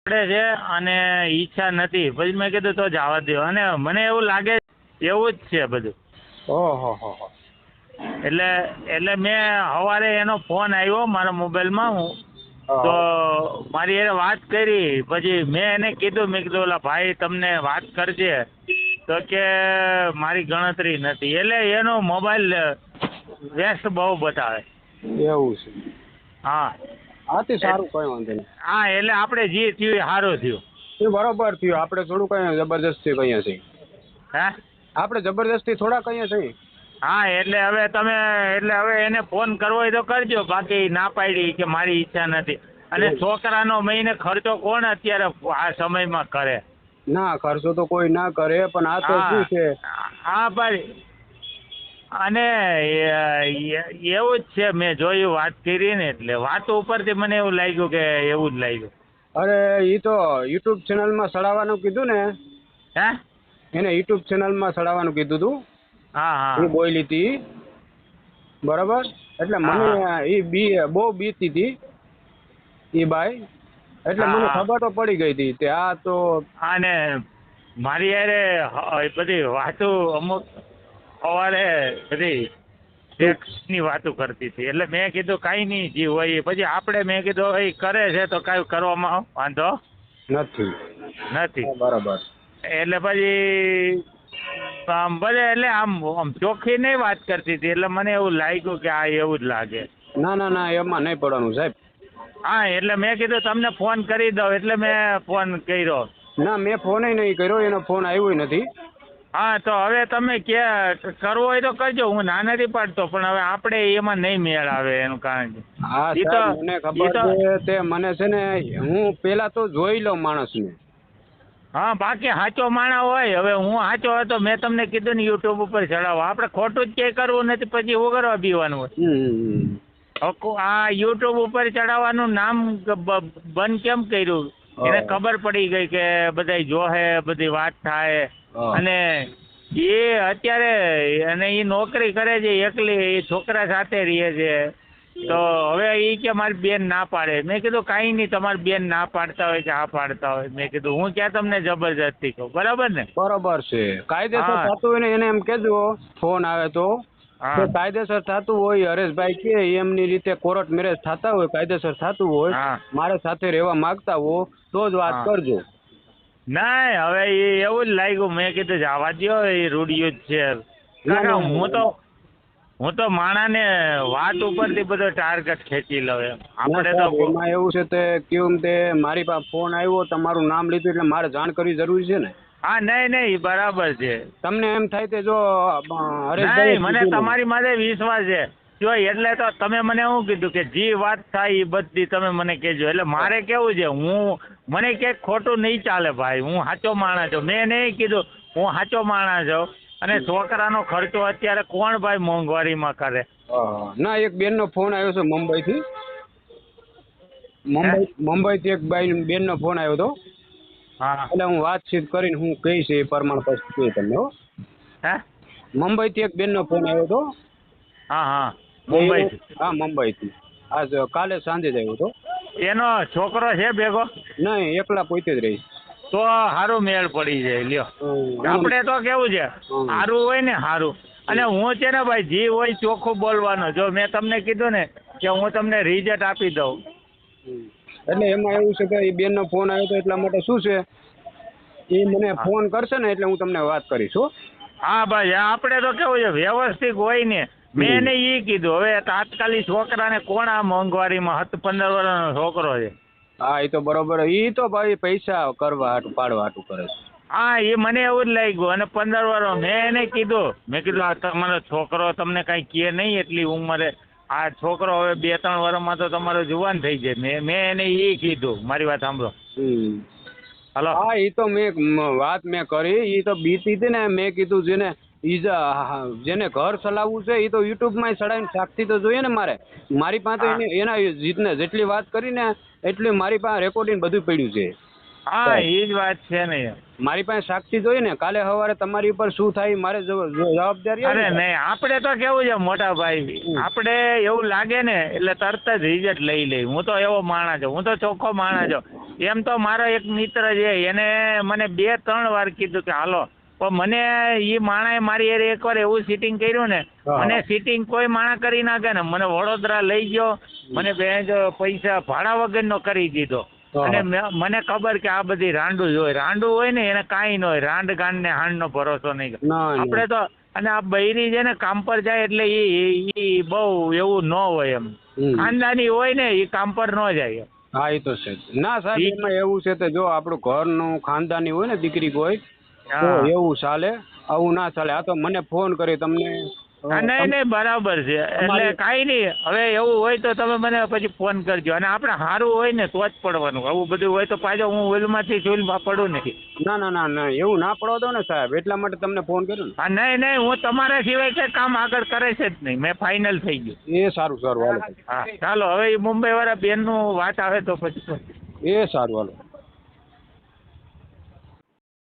પડે છે અને ઈચ્છા નથી. પછી મેં કીધું તો જવા દો. અને મને એવું લાગે એવું જ છે બધું. ઓહો હો હો. એટલે એટલે મેં સવારે એનો ફોન આવ્યો મારા મોબાઈલમાં. તો મારી એને વાત કરી. પછી મેં એને કીધું, મેં કીધું ઓલા ભાઈ તમને વાત કરજે. તો કે મારી ગણતરી નથી. એટલે એનો મોબાઈલ વેસ્ટ બહુ બતાવે. એવું છે. હા હા તે સારું, કઈ વાંધો નહીં. હા એટલે આપણે જે થયું એ સારું થયું. એ બરોબર થયું. આપણે થોડું કઈ જબરજસ્તી કહીએ છીએ. હે આપણે જબરજસ્તી થોડા કહીએ છીએ. હા એટલે હવે તમે એટલે હવે એને ફોન કરવો હોય તો કરજો. બાકી ના પાડી કે મારી ઈચ્છા નથી. અને છોકરાનો મહિને ખર્ચો કોણ અત્યારે આ સમયમાં કરે? ના, ખર્ચો તો કોઈ ના કરે, પણ આ તો શું છે. હા ભાઈ. અને એવું જ છે. મેં જોયું, વાત કરી ને એટલે વાતો ઉપરથી મને એવું લાગ્યું કે એવું જ લાગ્યું. અરે એ તો યુટ્યુબ ચેનલમાં ચડાવવાનું કીધું ને. હે એને યુટ્યુબ ચેનલમાં ચડાવવાનું કીધું તું. હા એ હા બોલી હતી બરાબર. એટલે મને હા એ બહુ બીતી હતી એ બાઈ. એટલે હા મને હા ખબર તો પડી ગઈ હતી કે આ તો. અને મારી યારે બધી વાતો અમુક સવારે બધી ટેક્સની વાતો કરતી હતી. એટલે મેં કીધું કાંઈ નહીં, જે હોય એ. પછી આપણે મેં કીધું એ કરે છે તો કાંઈ કરવામાં વાંધો નથી. નથી. બરાબર. એટલે પછી આમ બધે એટલે આમ ચોખ્ખી નહીં વાત કરતી હતી. એટલે મને એવું લાગ્યું કે આ એવું જ લાગે. ના ના ના, એમાં નહીં પડવાનું સાહેબ. હા એટલે મેં કીધું તમને ફોન કરી દઉં. એટલે મેં ફોન કર્યો. ના, મેં ફોન નહીં કર્યો. એનો ફોન આવ્યો નથી. હા તો હવે તમે કે કરવો હોય તો કરજો. હું ના નથી પાડતો, પણ હવે આપણે એમાં નહીં મેળ આવે એનું કારણ છે. હા એ તો સાહેબ, મને ખબર છે. તે મને છે ને, હું પેલા તો જોઈ લઉં માણસને. હા બાકી સાચો માણસ હોય. હવે હું સાચો હતો, મેં તમને કીધું ને યુટ્યુબ ઉપર ચડાવો. આપણે ખોટું જ ક્યાંય કરવું નથી. પછી હું કરવા બીવાનું હોય. આ યુટ્યુબ ઉપર ચડાવવાનું નામ બંધ કેમ કર્યું? એને ખબર પડી ગઈ કે બધા જોહે, બધી વાત થાય. અને એ અત્યારે અને એ નોકરી કરે છે એકલી, એ છોકરા સાથે રહે છે. તો હવે એ કે મારી બેન ના પાડે. મેં કીધું કાંઈ નહીં, તમારી બેન ના પાડતા હોય કે હા પાડતા હોય. મેં કીધું હું ક્યાં તમને જબરજસ્તી કહું. બરાબર ને? બરોબર છે. કાયદેસર હા થતું હોય ને એને એમ કહેજો ફોન આવે તો. હા કાયદેસર થતું હોય, હરેશભાઈ કે એમની રીતે કોર્ટ મેરેજ થતા હોય, કાયદેસર થતું હોય, હા મારે સાથે રહેવા માંગતા હો તો જ વાત હા કરજો. ના હવે એ એવું જ લાગ્યું. મેં કીધું જવા દો, એ રૂડિયું જ છે. ના કારણ કે ના હું તો માણાને વાત ઉપરથી બધો ટાર્ગેટ ખેંચી લઉં એમ. ના આપણે સાહેબ, તો એમાં એવું છે તે કેવું તે મારી પાસે ફોન આવ્યો, તમારું નામ લીધું એટલે મારે જાણ કરવી જરૂરી છે ને. હા નહીં બરાબર છે. તમને એમ થાય તે જો હરેશભાઈ નહીં મને કીધું તમારી માથે વિશ્વાસ છે. જો એટલે તો તમે મને શું કીધું કે જે વાત થાય એ બધી તમે મને કહેજો. એટલે મારે કેવું છે, મને ક્યાંક ખોટું નહીં ચાલે ભાઈ. હું સાચો માણસ છું. મેં નહીં કીધું, હું સાચો માણસ છું. અને છોકરાનો ખર્ચો અત્યારે કોણ ભાઈ મોંઘવારીમાં કરે? ના, એક બેનનો ફોન આવ્યો છે મુંબઈથી. હે મુંબઈથી એક બેનનો ફોન આવ્યો હતો. હા એટલે હું વાતચીત કરીને હું કહીશ એ પ્રમાણ પછી કહી તમને. હો, હે મુંબઈથી એક બેનનો ફોન આવ્યો હતો. હા મુંબઈથી. હા, મુંબઈથી. આજ કાલે સાંજે જ આવ્યો હતો. એનો છોકરો છે ભેગો? નહીં, એકલા પોતે જ રહી. તો સારું મેળ પડી જાય. લ્યો, આપણે તો કેવું છે, સારું હોય ને સારું. અને હું છે ને ભાઈ, જે હોય ચોખ્ખું બોલવાનું. જો મેં તમને કીધું ને કે હું તમને રિઝલ્ટ આપી દઉં. એટલે એમાં એવું છે કે એ બેનનો ફોન આવ્યો હતો એટલા માટે શું છે, એ મને ફોન કરશે ને એટલે હું તમને વાત કરીશ. હો, હા ભાઈ, આપણે તો કેવું છે વ્યવસ્થિત હોય ને. મેં એને એ કીધું, હવે તાત્કાલિક છોકરાને કોણ આ મોંઘવારીમાં 15 વર્ષનો છોકરો છે. હા એ તો બરોબર. એ તો ભાઈ પૈસા કરવા હાટું પાડવા હાટું કરે છે. હા એ મને એવું જ લાગ્યું. અને 15 વર્ષ મેં એને કીધું, મેં કીધું આ તમારો છોકરો તમને કાંઈ કહે નહીં એટલી ઉંમરે. આ છોકરો હવે 2-3 વર્ષમાં તો તમારો જુવાન થઈ જાય. મેં એને એ કીધું. મારી વાત સાંભળો. હલો. હા એ તો વાત મેં કરી. એ તો બીતી હતી ને, મેં કીધું જેને ઘર ચલાવવું છે એ તો યુટ્યુબમાં ચડાવીને સાક્ષી તો જોઈએ ને. મારી પાસે એના જેટલી વાત કરી ને એટલી મારી પાસે રેકોર્ડિંગ બધું પડ્યું છે. હા એ જ વાત છે ને. મારી પાસે સાક્ષી જોઈએ ને, કાલે સવારે તમારી ઉપર શું થાય મારે જવાબદારી અરે નહીં, આપણે તો કેવું છે મોટા ભાઈ, આપણે એવું લાગે ને એટલે તરત જ રિઝલ્ટ લઈ લઈ. હું તો એવો માણસ છું, હું તો ચોખ્ખો માણસ છું. એમ તો મારો એક મિત્ર છે, એને મને 2-3 વાર કીધું કે હાલો, પણ મને એ માણાએ મારી હારે એકવાર એવું સિટિંગ કર્યું ને, મને સિટિંગ કોઈ માણા કરી નાખે ને, મને વડોદરા લઈ ગયો, મને પૈસા ભાડા વગરનો કરી દીધો. અને મને ખબર કે આ બધી રાંડું જ હોય, રાંડું હોય ને એને કાંઈ ન હોય, રાંડ ગાંડ ને હાંડ નો ભરોસો નહીં. આપણે તો અને આ બૈરી છે ને કામ પર જાય એટલે ઈ બહુ એવું ન હોય, એમ ખાનદાની હોય ને એ કામ પર ન જાય. હા એ તો છે ના સાહેબ, એમાં એવું છે તો જો આપણું ઘરનું ખાનદાની હોય ને દીકરી કોઈ તો એવું ચાલે, આવું ના ચાલે. આ તો મને ફોન કરી તમને. નહીં બરાબર છે, એટલે કાંઈ નહીં. હવે એવું હોય તો તમે મને પછી ફોન કરજો, અને આપણે સારું હોય ને તો જ પડવાનું. આવું બધું હોય તો પાછો હું ઓઇલમાંથી ચોઈલમાં પડું નહીં. ના એવું ના પડવા દો ને સાહેબ, એટલા માટે તમને ફોન કર્યો ને. હા નહીં, હું તમારા સિવાય કંઈ કામ આગળ કરે છે જ નહીં, મેં ફાઇનલ થઈ ગયું. એ સારું હાલો. હા ચાલો, હવે એ મુંબઈ વાળા બેનનું વાત આવે તો પછી એ સારું હાલો.